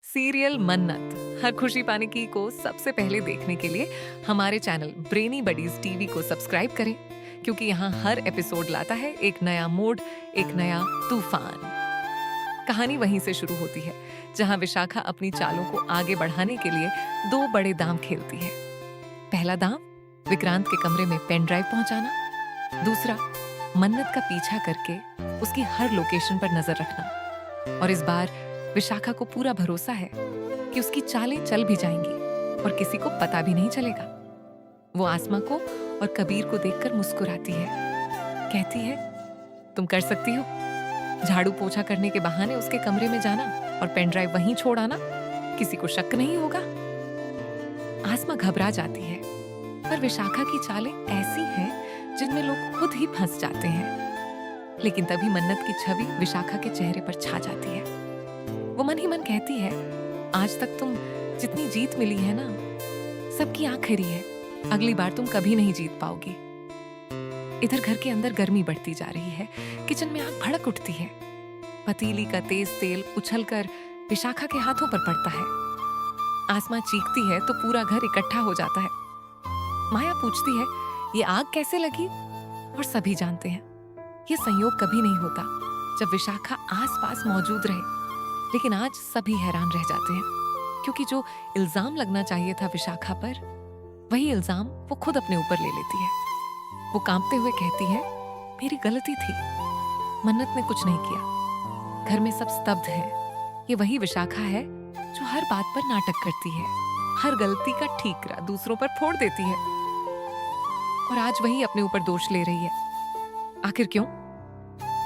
Serial मन्नत हर खुशी पाने की को सबसे पहले देखने के लिए हमारे चैनल ब्रेनी बडीज टीवी को सब्सक्राइब करें, क्योंकि यहाँ हर एपिसोड लाता है एक नया मोड, एक नया तूफान। कहानी वहीं से शुरू होती है जहाँ विशाखा अपनी चालों को आगे बढ़ाने के लिए दो बड़े दांव खेलती है। पहला दांव विक्रांत के कमरे में पेन ड्राइव पहुंचाना, दूसरा मन्नत का पीछा करके उसकी हर लोकेशन पर नजर रखना। और इस बार विशाखा को पूरा भरोसा है कि उसकी चालें चल भी जाएंगी और किसी को पता भी नहीं चलेगा। वो आसमा को और कबीर को देखकर मुस्कुराती है, कहती है तुम कर सकती हो। झाड़ू पोछा करने के बहाने उसके कमरे में जाना और पेन ड्राइव वहीं छोड़ आना, किसी को शक नहीं होगा। आसमा घबरा जाती है, पर विशाखा की चालें ऐसी हैं जिनमें लोग खुद ही फंस जाते हैं। लेकिन तभी मन्नत की छवि विशाखा के चेहरे पर छा जाती है। वो मन ही मन कहती है, आज तक तुम जितनी जीत मिली है ना, सबकी आखिरी है। अगली बार तुम कभी नहीं जीत पाओगी। इधर घर के अंदर गर्मी बढ़ती जा रही है, किचन में आग भड़क उठती है। पतीली का तेज तेल उछलकर विशाखा के हाथों पर पड़ता है। आसमा चीखती है तो पूरा घर इकट्ठा हो जाता है। माया पूछती है ये आग कैसे लगी, और सभी जानते हैं ये संयोग कभी नहीं होता जब विशाखा आसपास मौजूद रहे। लेकिन आज सभी हैरान रह जाते हैं, क्योंकि जो इल्जाम लगना चाहिए था विशाखा पर, वही इल्जाम वो खुद अपने ऊपर ले लेती है। वो कांपते हुए कहती है मेरी गलती थी, मन्नत ने कुछ नहीं किया। घर में सब स्तब्ध है। ये वही विशाखा है जो हर बात पर नाटक करती है, हर गलती का ठीकरा दूसरों पर फोड़ देती है, और आज वही अपने ऊपर दोष ले रही है। आखिर क्यों?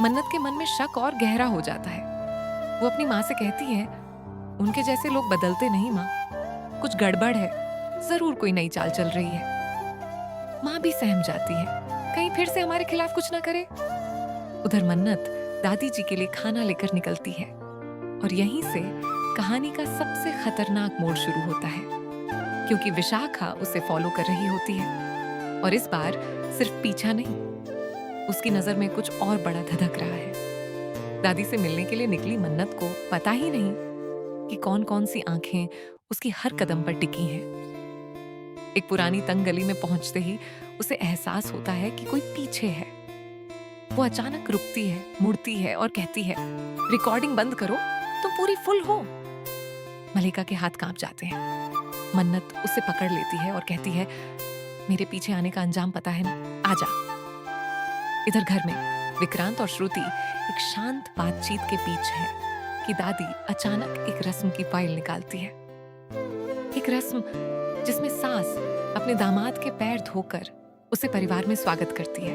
मन्नत के मन में शक और गहरा हो जाता है। वो अपनी माँ से कहती है उनके जैसे लोग बदलते नहीं माँ, कुछ गड़बड़ है, जरूर कोई नई चाल चल रही है। माँ भी सहम जाती है, कहीं फिर से हमारे खिलाफ कुछ ना करे। उधर मन्नत दादी जी के लिए खाना लेकर निकलती है, और यहीं से कहानी का सबसे खतरनाक मोड़ शुरू होता है, क्योंकि विशाखा उसे फॉलो कर रही होती है। और इस बार सिर्फ पीछा नहीं, उसकी नजर में कुछ और बड़ा धधक रहा है। दादी से मिलने के लिए निकली मन्नत को पता ही नहीं कि कौन कौन सी आंखें उसकी हर कदम पर टिकी हैं। एक पुरानी तंग गली में पहुंचते ही उसे एहसास होता है कि कोई पीछे है। वो अचानक रुकती है, मुड़ती है और कहती है रिकॉर्डिंग बंद करो, तुम पूरी फुल हो। मलिका के हाथ कांप जाते हैं। मन्नत उसे पकड़ लेती है और कहती है मेरे पीछे आने का अंजाम पता है ना, आजा। इधर घर में विक्रांत और श्रुति एक शांत बातचीत के बीच है कि दादी अचानक एक रस्म की फाइल निकालती है। एक रस्म जिसमें सास अपने दामाद के पैर धोकर उसे परिवार में स्वागत करती है।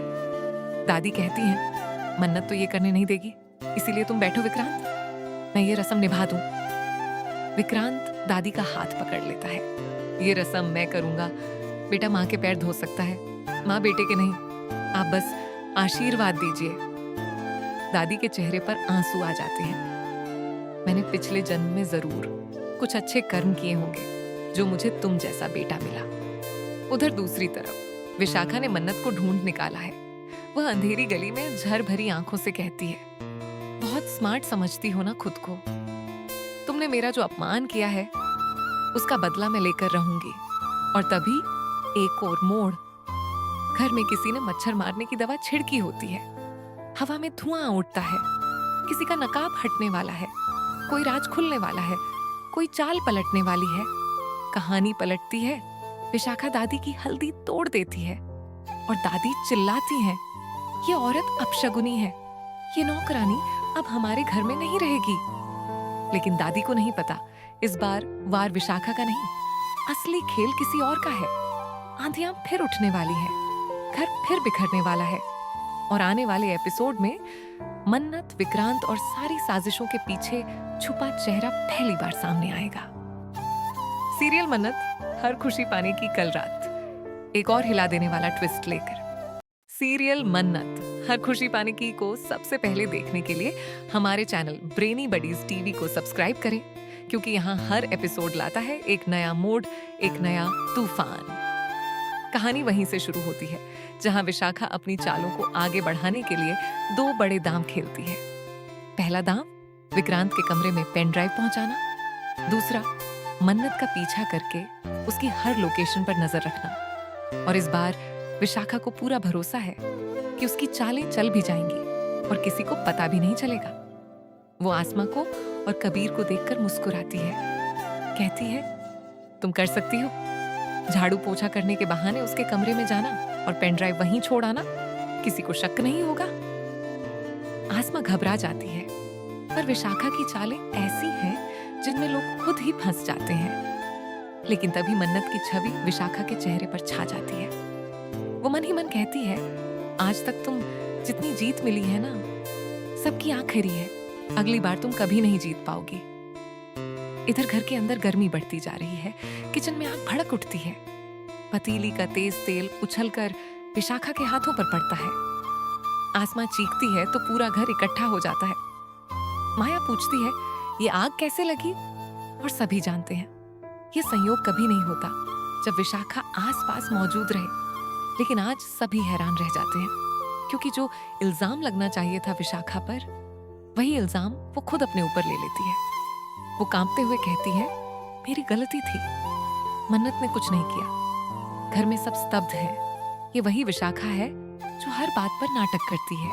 दादी कहती है मन्नत तो ये करने नहीं देगी, इसीलिए तुम बैठो विक्रांत, मैं ये रस्म निभा दूं। विक्रांत दादी का हाथ पकड़ लेता है। ये रस्म मैं करूंगा, बेटा माँ के पैर धो सकता है, माँ बेटे के नहीं। आप बस आशीर्वाद दीजिए। दादी के चेहरे पर आंसू आ जाते हैं। मैंने पिछले जन्म में जरूर कुछ अच्छे कर्म किए होंगे जो मुझे तुम जैसा बेटा मिला। उधर दूसरी तरफ विशाखा ने मन्नत को ढूंढ निकाला है। वह अंधेरी गली में झर भरी आंखों से कहती है बहुत स्मार्ट समझती हो ना खुद को, तुमने मेरा जो अपमान किया है उसका बदला मैं लेकर रहूंगी। और तभी एक और मोड़, घर में किसी ने मच्छर मारने की दवा छिड़की होती है। हवा में धुआं उठता है, किसी का नकाब हटने वाला है, कोई राज खुलने वाला है, कोई चाल पलटने वाली है। कहानी पलटती है। विशाखा दादी की हल्दी तोड़ देती है और दादी चिल्लाती है ये औरत अपशगुनी है, ये नौकरानी अब हमारे घर में नहीं रहेगी। लेकिन दादी को नहीं पता इस बार वार विशाखा का नहीं, असली खेल किसी और का है। आंधियां फिर उठने वाली है, घर फिर बिखरने वाला है, और आने वाले एपिसोड में मन्नत, विक्रांत और सारी साजिशों के पीछे छुपा चेहरा पहली बार सामने आएगा। सीरियल मन्नत हर खुशी पाने की कल रात एक और हिला देने वाला ट्विस्ट लेकर। सीरियल मन्नत हर खुशी पाने की को सबसे पहले देखने के लिए हमारे चैनल ब्रेनी बडीज टीवी को सब्सक्राइब करें, क्योंकि यहाँ हर एपिसोड लाता है एक नया मोड, एक नया तूफान। कहानी वहीं से शुरू होती है जहां विशाखा अपनी चालों को आगे बढ़ाने के लिए दो बड़े दांव खेलती है। पहला दांव विक्रांत के कमरे में पेन ड्राइव पहुंचाना, दूसरा, मन्नत का पीछा करके उसकी हर लोकेशन पर नजर रखना। और इस बार विशाखा को पूरा भरोसा है कि उसकी चालें चल भी जाएंगी और किसी को पता भी नहीं चलेगा। वो आसमा को और कबीर को देखकर मुस्कुराती है, कहती है, तुम कर सकती हो। झाड़ू पोछा करने के बहाने उसके कमरे में जाना और पेन ड्राइव वहीं छोड़ आना, किसी को शक नहीं होगा। आसमा घबरा जाती है, पर विशाखा की चालें ऐसी हैं जिनमें लोग खुद ही फंस जाते हैं। लेकिन तभी मन्नत की छवि विशाखा के चेहरे पर छा जाती है। वो मन ही मन कहती है, आज तक तुम जितनी जीत मिली है ना, सबकी आखिरी है। अगली बार तुम कभी नहीं जीत पाओगी। इधर घर के अंदर गर्मी बढ़ती जा रही है। किचन में आग भड़क उठती है। पतीली का तेज तेल उछलकर विशाखा के हाथों पर पड़ता है। आसमा चीखती है तो पूरा घर इकट्ठा हो जाता है। माया पूछती है, ये आग कैसे लगी? और सभी जानते हैं ये संयोग कभी नहीं होता जब विशाखा आसपास मौजूद रहे। लेकिन आज सभी हैरान रह जाते हैं, क्योंकि जो इल्जाम लगना चाहिए था विशाखा पर, वही इल्जाम वो खुद अपने ऊपर ले लेती है। वो कांपते हुए कहती है, मेरी गलती थी, मन्नत ने कुछ नहीं किया। घर में सब स्तब्ध है। ये वही विशाखा है जो हर बात पर नाटक करती है,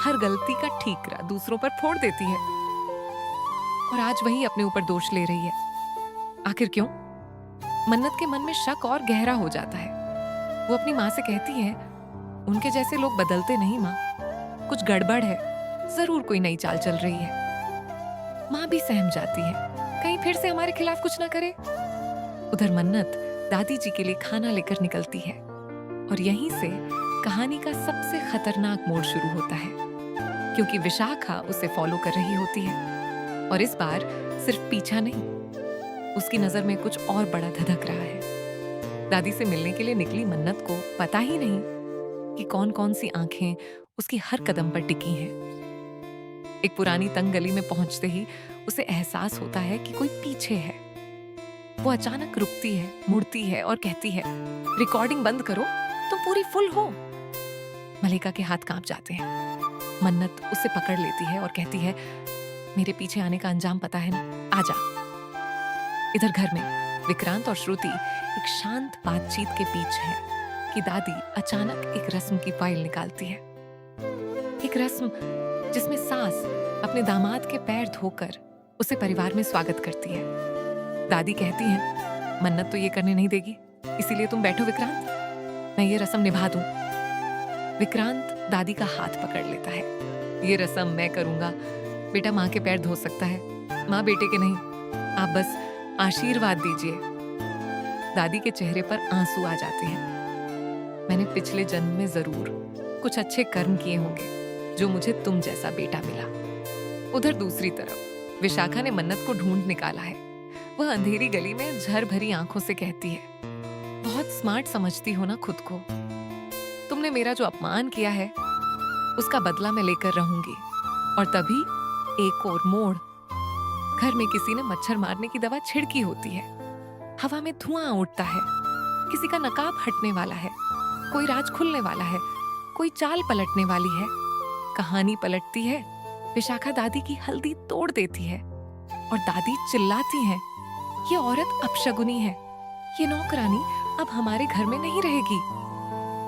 हर गलती का ठीकरा दूसरों पर फोड़ देती है, और आज वही अपने ऊपर दोष ले रही है। आखिर क्यों? मन्नत के मन में शक और गहरा हो जाता है। वो अपनी माँ से कहती है, उनके जैसे लोग बदलते नहीं माँ, कुछ गड़बड़ है, जरूर कोई नई चाल चल रही है। माँ भी सहम जाती है, कहीं फिर से हमारे खिलाफ कुछ ना करे। उधर मन्नत दादी जी के लिए खाना लेकर निकलती है, और यहीं से कहानी का सबसे खतरनाक मोड़ शुरू होता है, क्योंकि विशाखा उसे फॉलो कर रही होती है। और इस बार सिर्फ पीछा नहीं, उसकी नजर में कुछ और बड़ा धधक रहा है। दादी से मिलने के लिए निकली मन्नत को पता ही नहीं कि कौन कौन सी आंखें उसकी हर कदम पर टिकी हैं। एक पुरानी तंग गली में पहुंचते ही उसे एहसास होता है कि कोई पीछे है। वो अचानक रुकती है, मुड़ती है और कहती है, रिकॉर्डिंग बंद करो, तुम पूरी फुल हो। मलिका के हाथ कांप जाते हैं। मन्नत उसे पकड़ लेती है और कहती है, मेरे पीछे आने का अंजाम पता है ना, आजा। इधर घर में विक्रांत और श्रुति एक शांत बातचीत के बीच है कि दादी अचानक एक रस्म की फाइल निकालती है। एक रस्म जिसमें सास अपने दामाद के पैर धोकर उसे परिवार में स्वागत करती है। दादी कहती है, मन्नत तो ये करने नहीं देगी, इसीलिए तुम बैठो विक्रांत, मैं ये रस्म निभा दूं। विक्रांत दादी का हाथ पकड़ लेता है। ये रस्म मैं करूंगा, बेटा माँ के पैर धो सकता है, माँ बेटे के नहीं, आप बस आशीर्वाद दीजिए। दादी के चेहरे पर आंसू आ जाते हैं। मैंने पिछले जन्म में जरूर कुछ अच्छे कर्म किए होंगे जो मुझे तुम जैसा बेटा मिला। उधर दूसरी तरफ विशाखा ने मन्नत को ढूंढ निकाला है। वह अंधेरी गली में झर भरी आंखों से कहती है, बहुत स्मार्ट समझती हो ना खुद को, तुमने मेरा जो अपमान किया है उसका बदला मैं लेकर रहूंगी। और तभी एक और मोड़, घर में किसी ने मच्छर मारने की दवा छिड़की होती है। हवा में धुआं उठता है, किसी का नकाब हटने वाला है, कोई राज खुलने वाला है, कोई चाल पलटने वाली है। कहानी पलटती है। विशाखा दादी की हल्दी तोड़ देती है और दादी चिल्लाती है, ये औरत अपशगुनी है, ये नौकरानी अब हमारे घर में नहीं रहेगी।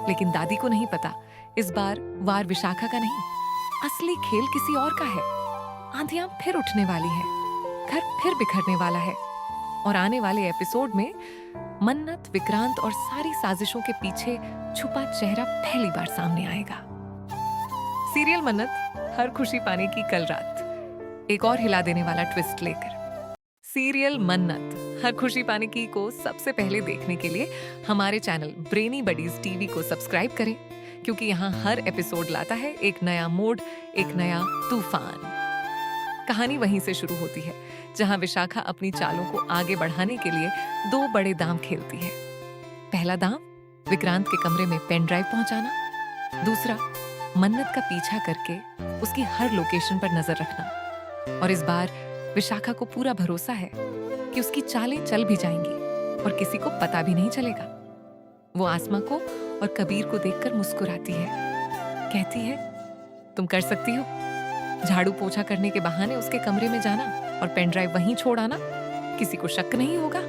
लेकिन दादी को नहीं पता, इस बार वार विशाखा का नहीं, असली खेल किसी और का है। आंधियां फिर उठने वाली है, घर फिर बिखरने वाला है, और आने वाले एपिसोड में मन्नत, विक्रांत और सारी साजिशों के पीछे छुपा चेहरा पहली बार सामने आएगा। सीरियल मन्नत हर खुशी पाने की कल रात एक और हिला देने वाला ट्विस्ट लेकर। सीरियल मन्नत हर खुशी पाने की को सबसे पहले देखने के लिए हमारे चैनल ब्रेनी बडीज टीवी को सब्सक्राइब करें, क्योंकि यहाँ हर एपिसोड लाता है एक नया मोड, एक नया तूफान। कहानी वहीं से शुरू होती है जहां विशाखा अपनी चालों को आगे बढ़ाने के लिए दो बड़े दांव खेलती है। पहला दांव, विक्रांत के कमरे में पेन ड्राइव पहुंचाना। दूसरा, मन्नत का पीछा करके उसकी हर लोकेशन पर नजर रखना। और इस बार विशाखा को पूरा भरोसा है कि उसकी चालें चल भी जाएंगी और किसी को पता भी नहीं चलेगा। वो आसमा को और कबीर को देखकर मुस्कुराती है, कहती है, तुम कर सकती हो। झाड़ू पोछा करने के बहाने उसके कमरे में जाना और पेन ड्राइव वहीं छोड़ आना, किसी को शक नहीं होगा।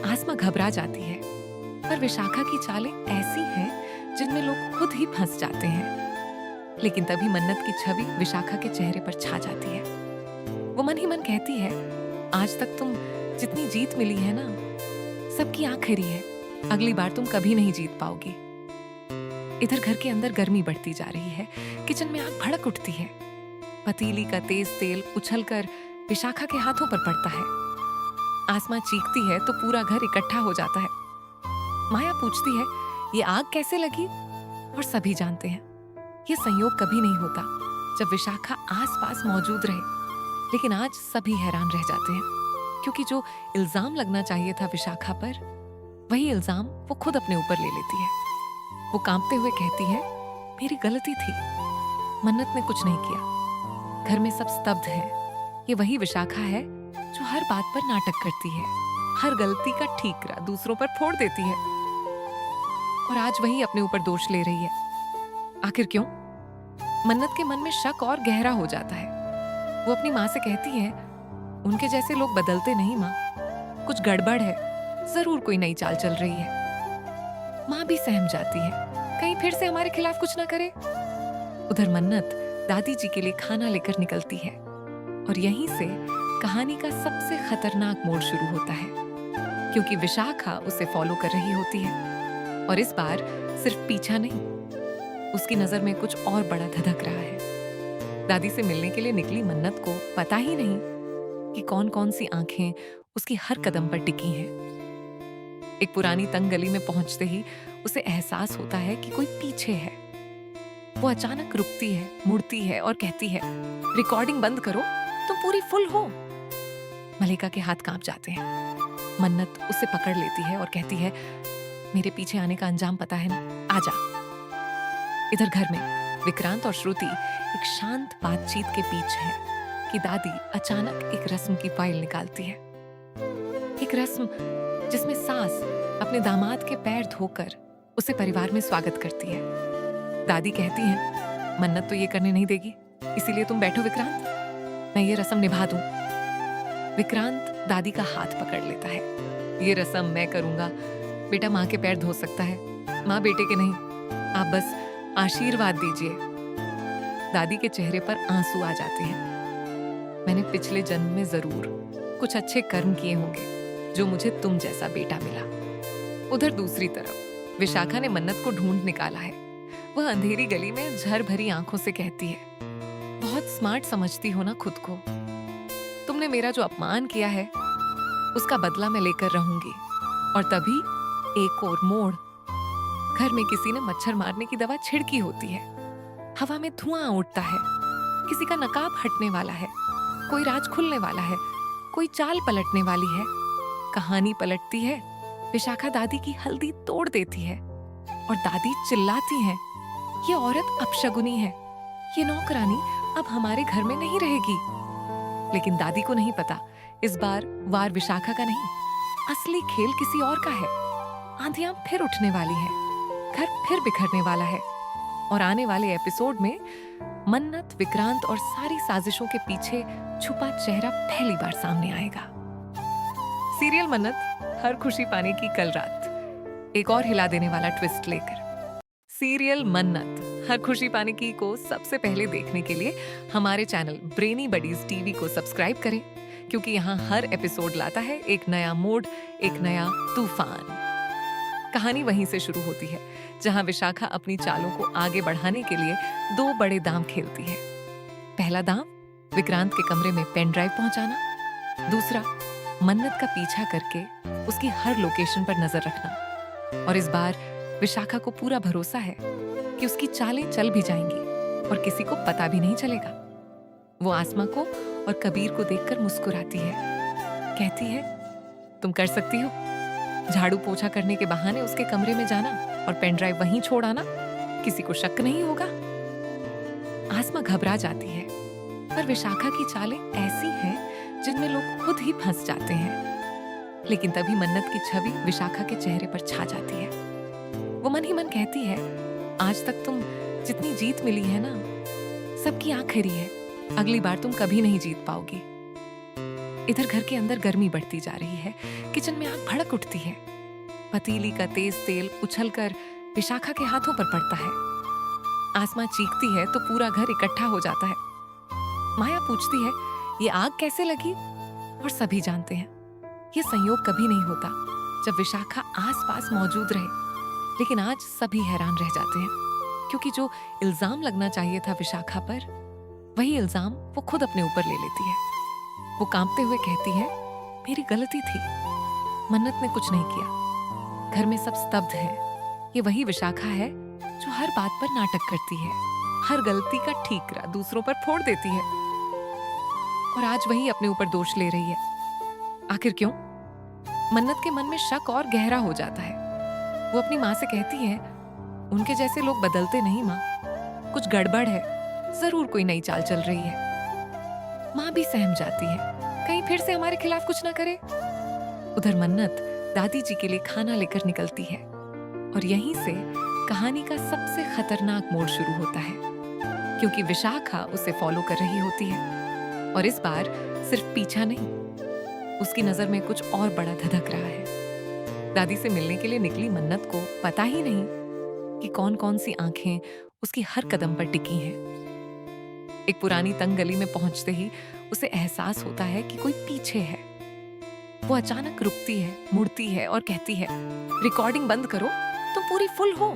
आसमा घबरा जाती है, पर विशाखा की चालें ऐसी हैं जिनमें लोग खुद ही फंस जाते हैं। लेकिन तभी मन्नत की छवि विशाखा के चेहरे पर छा जाती है। वो मन ही मन कहती है, आज तक तुम जितनी जीत मिली है ना, सबकी आखिरी है। अगली बार तुम कभी नहीं जीत पाओगी। इधर घर के अंदर गर्मी बढ़ती जा रही है। किचन में आग भड़क उठती है। पतीली का तेज तेल उछलकर विशाखा के हाथों पर पड़ता है। आसमा चीखती है तो पूरा घर इकट्ठा हो जाता है। माया पूछती है, ये आग कैसे लगी? और सभी जानते हैं ये संयोग कभी नहीं होता जब विशाखा आसपास मौजूद रहे। लेकिन आज सभी हैरान रह जाते हैं, क्योंकि जो इल्जाम लगना चाहिए था विशाखा पर, वही इल्जाम वो खुद अपने ऊपर ले लेती है। वो कांपते हुए कहती है, मेरी गलती थी, मन्नत ने कुछ नहीं किया। घर में सब स्तब्ध है। ये वही विशाखा है जो हर बात पर नाटक करती है, हर गलती का ठीकरा दूसरों पर फोड़ देती है, और आज वही अपने ऊपर दोष ले रही है। आखिर क्यों? मन्नत के मन में शक और गहरा हो जाता है। वो अपनी माँ से कहती है, उनके जैसे लोग बदलते नहीं माँ, कुछ गड़बड़ है, जरूर कोई नई चाल चल रही है। माँ भी सहम जाती है, कहीं फिर से हमारे खिलाफ कुछ ना करे। उधर मन्नत दादी जी के लिए खाना लेकर निकलती है, और यहीं से कहानी का सबसे खतरनाक मोड़ शुरू होता है, क्योंकि विशाखा उसे फॉलो कर रही होती है। और इस बार सिर्फ पीछा नहीं, उसकी नजर में कुछ और बड़ा धधक रहा है। दादी से मिलने के लिए निकली मन्नत को पता ही नहीं कि कौन कौन सी आंखें उसकी हर कदम पर टिकी हैं। एक पुरानी तंग गली में पहुंचते ही उसे एहसास होता है कि कोई पीछे है। वो अचानक रुकती है, मुड़ती है और कहती है, रिकॉर्डिंग बंद करो, तुम पूरी फुल हो। मलिका के हाथ कांप जाते हैं। मन्नत उसे पकड़ लेती है और कहती है, मेरे पीछे आने का अंजाम पता है ना, आजा। इधर घर में विक्रांत और श्रुति एक शांत बातचीत के बीच है कि दादी अचानक एक रस्म की फाइल निकालती है। एक रस्म जिसमें सास अपने दामाद के पैर धोकर उसे परिवार में स्वागत करती है। दादी कहती है, मन्नत तो ये करने नहीं देगी, इसीलिए तुम बैठो विक्रांत, मैं ये रस्म निभा दूं। विक्रांत दादी का हाथ पकड़ लेता है। ये रस्म मैं करूंगा, बेटा माँ के पैर धो सकता है, माँ बेटे के नहीं, आप बस आशीर्वाद दीजिए। दादी के चेहरे पर आंसू आ जाते हैं। मैंने पिछले जन्म में जरूर कुछ अच्छे कर्म किए होंगे जो मुझे तुम जैसा बेटा मिला। उधर दूसरी तरफ विशाखा ने मन्नत को ढूंढ निकाला है। वह अंधेरी गली में झर भरी आंखों से कहती है, बहुत स्मार्ट समझती हो ना खुद को, तुमने मेरा जो अपमान किया है उसका बदला मैं लेकर रहूंगी। और तभी एक और मोड़, घर में किसी ने मच्छर मारने की दवा छिड़की होती है। हवा में धुआं उठता है, किसी का नकाब हटने वाला है, कोई राज खुलने वाला है, कोई चाल पलटने वाली है। कहानी पलटती है। विशाखा दादी की हल्दी तोड़ देती है और दादी चिल्लाती है, ये औरत अपशगुनी है, ये नौकरानी अब हमारे घर में नहीं रहेगी। लेकिन दादी को नहीं पता, इस बार वार विशाखा का नहीं, असली खेल किसी और का है। आंधियां फिर उठने वाली है, घर फिर बिखरने वाला है, और आने वाले एपिसोड में मन्नत, विक्रांत और सारी साजिशों के पीछे छुपा चेहरा पहली बार सामने आएगा। सीरियल मन्नत हर खुशी पाने की कल रात एक और हिला देने वाला ट्विस्ट लेकर। सीरियल मन्नत हर खुशी पाने की को सबसे पहले देखने के लिए हमारे चैनल ब्रेनी बडीज टीवी को सब्सक्राइब करें, क्योंकि यहाँ हर एपिसोड लाता है एक नया मोड, एक नया तूफान। कहानी वहीं से शुरू होती है जहां विशाखा अपनी चालों को आगे बढ़ाने के लिए दो बड़े दांव खेलती है। पहला दांव, विक्रांत के कमरे में पेन ड्राइव पहुंचाना। दूसरा, मन्नत का पीछा करके उसकी हर लोकेशन पर नजर रखना। और इस बार विशाखा को पूरा भरोसा है कि उसकी चालें चल भी जाएंगी और किसी को पता भी नहीं चलेगा। वो आसमा को और कबीर को देखकर मुस्कुराती है, कहती है, तुम कर सकती हो। झाड़ू पोछा करने के बहाने उसके कमरे में जाना और पेन ड्राइव वहीं छोड़ आना, किसी को शक नहीं होगा। आसमा घबरा जाती है, पर विशाखा की चालें ऐसी हैं जिनमें लोग खुद ही फंस जाते हैं। लेकिन तभी मन्नत की छवि विशाखा के चेहरे पर छा जाती है। वो मन ही मन कहती है, आज तक तुम जितनी जीत मिली है ना, सबकी आखिरी है। अगली बार तुम कभी नहीं जीत पाओगी। इधर घर के अंदर गर्मी बढ़ती जा रही है। किचन में आग भड़क उठती है। पतीली का तेज तेल उछलकर विशाखा के हाथों पर पड़ता है। आसमां चीखती है तो पूरा घर इकट्ठा हो जाता है। माया पूछती है, ये आग कैसे लगी? और सभी जानते हैं ये संयोग कभी नहीं होता जब विशाखा आसपास मौजूद रहे। लेकिन आज सभी हैरान रह जाते हैं क्योंकि जो इल्जाम लगना चाहिए था विशाखा पर, वही इल्जाम वो खुद अपने ऊपर ले लेती है। वो कांपते हुए कहती है, मेरी गलती थी, मन्नत ने कुछ नहीं किया। घर में सब स्तब्ध है। ये वही विशाखा है जो हर बात पर नाटक करती है, हर गलती का ठीकरा दूसरों पर फोड़ देती है और आज वही अपने ऊपर दोष ले रही है। आखिर क्यों? मन्नत के मन में शक और गहरा हो जाता है। वो अपनी माँ से कहती है, उनके जैसे लोग बदलते नहीं माँ, कुछ गड़बड़ है, जरूर कोई नई चाल चल रही है। माँ भी सहम जाती है, कहीं फिर से हमारे खिलाफ कुछ ना करे। उधर मन्नत दादी जी के लिए खाना लेकर निकलती है और यहीं से कहानी का सबसे खतरनाक मोड़ शुरू होता है क्योंकि विशाखा उसे फॉलो कर रही होती है और इस बार सिर्फ पीछा नहीं, उसकी नजर में कुछ और बड़ा धधक रहा है। दादी से मिलने के लिए निकली मन्नत को पता ही नहीं कि कौन कौन सी आंखें उसकी हर कदम पर टिकी हैं। एक पुरानी तंग गली में पहुंचते ही उसे एहसास होता है कि कोई पीछे है। वो अचानक रुकती है, मुड़ती है और कहती है, रिकॉर्डिंग बंद करो, तुम पूरी फुल हो।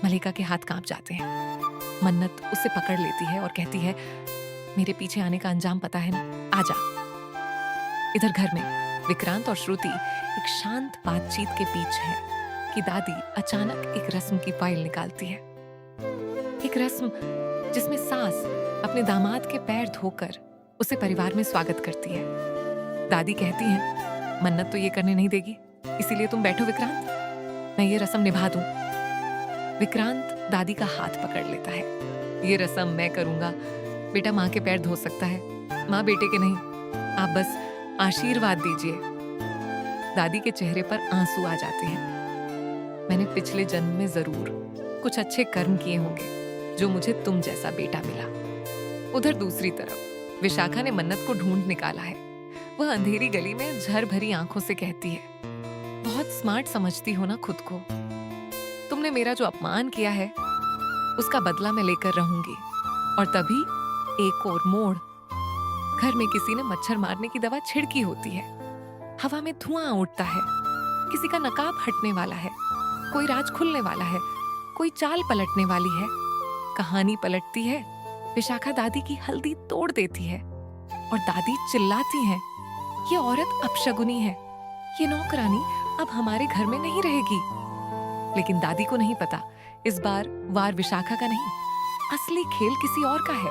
मलिका के हाथ कांप जाते हैं। मन्नत उसे पकड़ लेती है और कहती है, मेरे पीछे आने का अंजाम पता है ना, आजा। इधर घर में विक्रांत और श्रुति एक शांत बातचीत के बीच है कि दादी अचानक एक रस्म की फाइल निकालती है। एक रस्म जिसमें सास अपने दामाद के पैर धोकर उसे परिवार में स्वागत करती है। दादी कहती है, मन्नत तो ये करने नहीं देगी, इसीलिए तुम बैठो विक्रांत, मैं ये रस्म निभा दूं। विक्रांत दादी का हाथ पकड़ लेता है। ये रस्म मैं करूंगा, बेटा माँ के पैर धो सकता है, माँ बेटे के नहीं, आप बस आशीर्वाद दीजिए। दादी के चेहरे पर आंसू आ जाते हैं। मैंने पिछले जन्म में जरूर कुछ अच्छे कर्म किए होंगे जो मुझे तुम जैसा बेटा मिला। उधर दूसरी तरफ विशाखा ने मन्नत को ढूंढ निकाला है। वह अंधेरी गली में झर भरी आंखों से कहती है, बहुत स्मार्ट समझती हो ना खुद को, तुमने मेरा जो अपमान किया है उसका बदला मैं लेकर रहूंगी। और तभी एक और मोड़, घर में किसी ने मच्छर मारने की दवा छिड़की होती है। हवा में धुआं उठता है, किसी का नकाब हटने वाला है, कोई राज खुलने वाला है, कोई चाल पलटने वाली है। कहानी पलटती है। विशाखा दादी की हल्दी तोड़ देती है और दादी चिल्लाती है, ये औरत अपशगुनी है, ये नौकरानी अब हमारे घर में नहीं रहेगी। लेकिन दादी को नहीं पता, इस बार वार विशाखा का नहीं, असली खेल किसी और का है।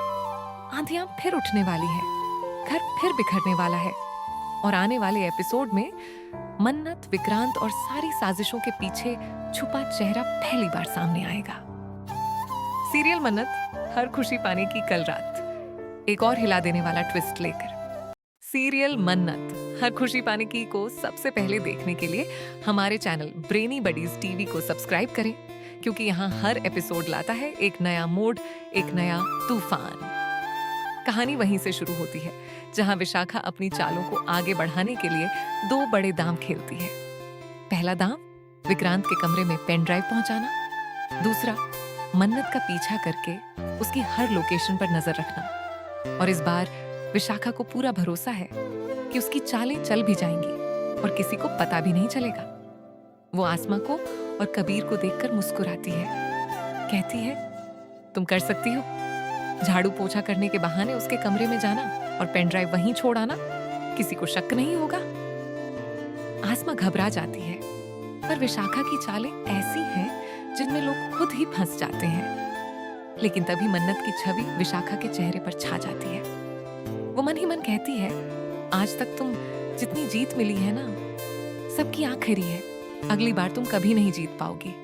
आंधियां फिर उठने वाली है, घर फिर बिखरने वाला है और आने वाले एपिसोड में मन्नत, विक्रांत और सारी साजिशों के पीछे छुपा चेहरा पहली बार सामने आएगा। सीरियल मन्नत हर खुशी पाने की कल रात एक और हिला देने वाला ट्विस्ट लेकर। सीरियल मन्नत हर खुशी पाने की को सबसे पहले देखने के लिए हमारे चैनल ब्रेनी बडीज टीवी को सब्सक्राइब करें क्योंकि यहाँ हर एपिसोड लाता है एक नया मोड, एक नया तूफान। कहानी वहीं से शुरू होती है जहां विशाखा अपनी चालों को आगे बढ़ाने के लिए दो बड़े दांव खेलती है। पहला दांव विक्रांत के कमरे में पेन ड्राइव पहुंचाना, दूसरा मन्नत का पीछा करके उसकी हर लोकेशन पर नजर रखना। और इस बार विशाखा को पूरा भरोसा है कि उसकी चालें चल भी जाएंगी और किसी को पता भी नहीं चलेगा। वो आसमा को और कबीर को देखकर मुस्कुराती है, कहती है, तुम कर सकती हो। झाड़ू पोछा करने के बहाने उसके कमरे में जाना और पेन ड्राइव वहीं छोड़ आना, किसी को शक नहीं होगा। आसमा घबरा जाती है, पर विशाखा की चालें ऐसी हैं जिनमें लोग खुद ही फंस जाते हैं। लेकिन तभी मन्नत की छवि विशाखा के चेहरे पर छा जाती है। वो मन ही मन कहती है, आज तक तुम जितनी जीत मिली है ना, सबकी आखिरी है, अगली बार तुम कभी नहीं जीत पाओगी।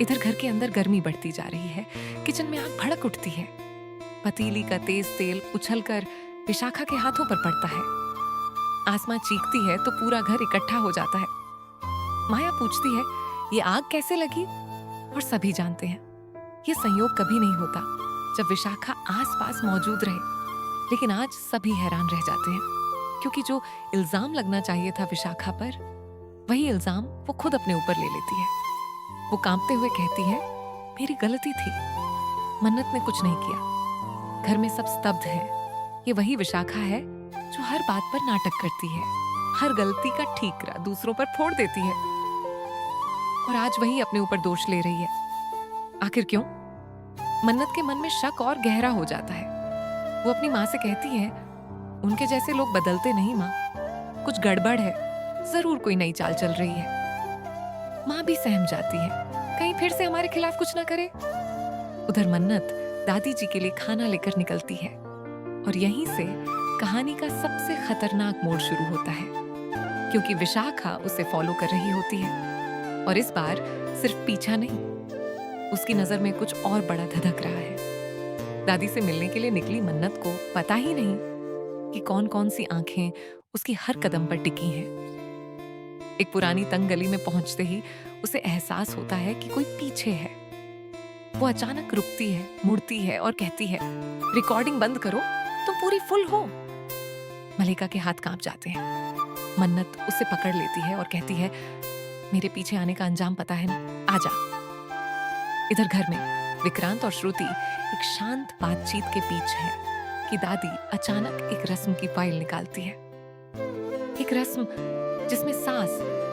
इधर घर के अंदर गर्मी बढ़ती जा रही है। किचन में आग भड़क उठती है। पतीली का तेज तेल उछलकर विशाखा के हाथों पर पड़ता है। आसमां चीखती है तो पूरा घर इकट्ठा हो जाता है। माया पूछती है, ये आग कैसे लगी? और सभी जानते हैं ये संयोग कभी नहीं होता जब विशाखा आसपास मौजूद रहे। लेकिन आज सभी हैरान रह जाते हैं, क्योंकि जो इल्जाम लगना चाहिए था विशाखा पर, वही इल्जाम वो खुद अपने ऊपर ले लेती है। वो कांपते हुए कहती है, मेरी गलती थी, मन्नत ने कुछ नहीं किया। घर में सब स्तब्ध है। ये वही विशाखा है जो हर बात पर नाटक करती है, हर गलती का ठीकरा दूसरों पर फोड़ देती है, और आज वही अपने ऊपर दोष ले रही है। आखिर क्यों? मन्नत के मन में शक और गहरा हो जाता है। वो अपनी माँ से कहती है, उनके जैसे लोग बदलते नहीं माँ, कुछ गड़बड़ है, जरूर कोई नई चाल चल रही है। माँ भी सहम जाती है, कहीं फिर से हमारे खिलाफ कुछ ना करे। उधर मन्नत दादी जी के लिए खाना लेकर निकलती है, और यहीं से कहानी का सबसे खतरनाक मोड़ शुरू होता है, क्योंकि विशाखा उसे फॉलो कर रही होती है, और इस बार सिर्फ पीछा नहीं, उसकी नजर में कुछ और बड़ा धधक रहा है। दादी से मिलने के लिए निकली मन्नत को पता ही नहीं कि कौन कौन सी आंखें उसकी हर कदम पर टिकी हैं। एक पुरानी तंग गली में पहुंचते ही उसे एहसास होता है कि कोई पीछे है। वो अचानक रुकती है, मुड़ती है और कहती है, रिकॉर्डिंग बंद करो, तुम पूरी फुल हो। मलिका के हाथ कांप जाते हैं। मन्नत उसे पकड़ लेती है और कहती है, मेरे पीछे आने का अंजाम पता है ना, आजा। इधर घर में विक्रांत और श्रुति एक शांत बातचीत के बीच है कि दादी अचानक एक रस्म की फाइल निकालती है। एक रस्म जिसमें सास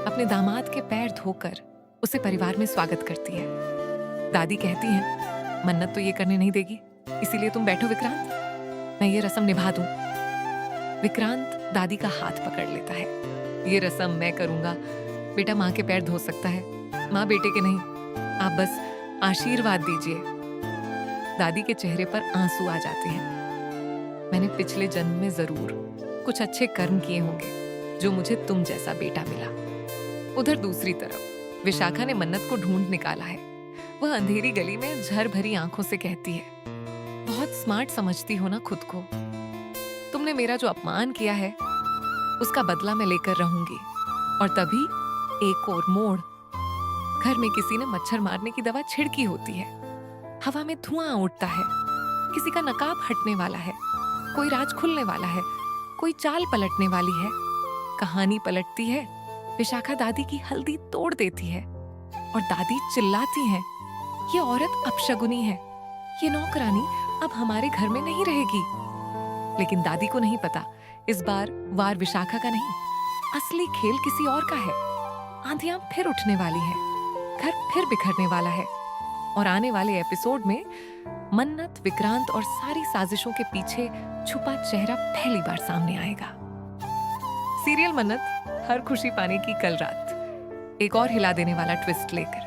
अपने दामाद के पैर धोकर उसे परिवार में स्वागत करती है। दादी कहती है, मन्नत तो ये करने नहीं देगी, इसीलिए तुम बैठो विक्रांत, मैं ये रस्म निभा दूं। विक्रांत दादी का हाथ पकड़ लेता है। ये रस्म मैं करूंगा, बेटा माँ के पैर धो सकता है, माँ बेटे के नहीं, आप बस आशीर्वाद दीजिए। दादी के चेहरे पर आंसू आ जाते हैं। मैंने पिछले जन्म में जरूर कुछ अच्छे कर्म किए होंगे जो मुझे तुम जैसा बेटा मिला। उधर दूसरी तरफ विशाखा ने मन्नत को ढूंढ निकाला है। वह अंधेरी गली में झर भरी आंखों से कहती है, बहुत स्मार्ट समझती हो ना खुद को, तुमने मेरा जो अपमान किया है उसका बदला मैं लेकर रहूंगी। और तभी एक और मोड़। घर में किसी ने मच्छर मारने की दवा छिड़की होती है। हवा में धुआं उठता है, किसी का नकाब हटने वाला है, कोई राज खुलने वाला है, कोई चाल पलटने वाली है। कहानी पलटती है। विशाखा दादी की हल्दी तोड़ देती है और दादी चिल्लाती है, ये औरत अपशगुनी है, ये नौकरानी अब हमारे घर में नहीं रहेगी। लेकिन दादी को नहीं पता, इस बार वार विशाखा का नहीं, असली खेल किसी और का है। आंधियां फिर उठने वाली है, घर फिर बिखरने वाला है, और आने वाले एपिसोड में मन्नत, विक्रांत और सारी साजिशों के पीछे छुपा चेहरा पहली बार सामने आएगा। सीरियल मन्नत हर खुशी पाने की कल रात एक और हिला देने वाला ट्विस्ट लेकर